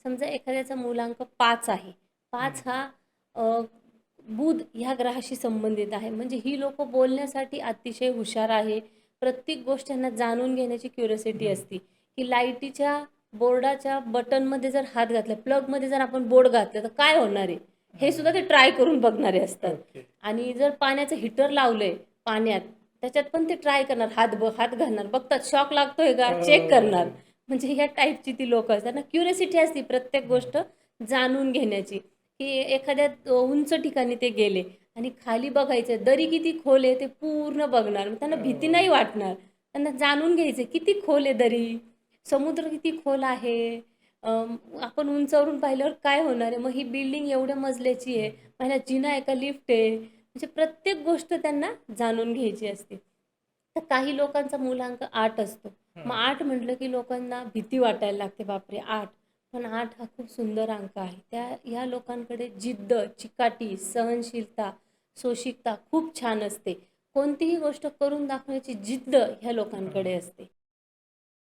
समजा एखाद्याचा मूलांक 5 आहे. 5 हा अ, बुध ह्या ग्रहाशी संबंधित आहे. म्हणजे ही लोकं बोलण्यासाठी अतिशय हुशार आहे. प्रत्येक गोष्ट त्यांना जाणून घेण्याची क्युरिओसिटी असते, की लाईटीच्या बोर्डाच्या बटनमध्ये जर हात घातला, प्लगमध्ये जर आपण बोर्ड घातलं तर काय होणार आहे? हे सुद्धा ते ट्राय करून बघणारे असतात. ओके. आणि जर पाण्याचं हीटर लावलंय पाण्यात, त्याच्यात पण ते ट्राय करणार, हात घालणार, बघतात शॉक लागतोय का? चेक करणार. अ, म्हणजे ह्या टाईपची ती लोकं असतात ना, क्युरिओसिटी असते प्रत्येक गोष्ट जाणून घेण्याची, की एखाद्या उंच ठिकाणी ते गेले आणि खाली बघायचं, दरी किती खोल आहे ते पूर्ण बघणार. मग त्यांना भीती नाही वाटणार. त्यांना जाणून घ्यायचं किती खोल आहे दरी, समुद्र किती खोल आहे, आपण उंचावरून पाहिल्यावर काय होणार आहे, मग ही बिल्डिंग एवढ्या मजल्याची आहे, माझ्या जिना आहे का लिफ्ट आहे. म्हणजे प्रत्येक गोष्ट त्यांना जाणून घ्यायची असते. तर काही लोकांचा मूलांक 8 असतो. मग 8 म्हटलं की लोकांना भीती वाटायला लागते, बापरे 8. पण 8 हा खूप सुंदर अंक आहे. ह्या लोकांकडे जिद्द, चिकाटी, सहनशीलता, सोशिकता खूप छान असते. कोणतीही गोष्ट करून दाखवण्याची जिद्द ह्या लोकांकडे असते.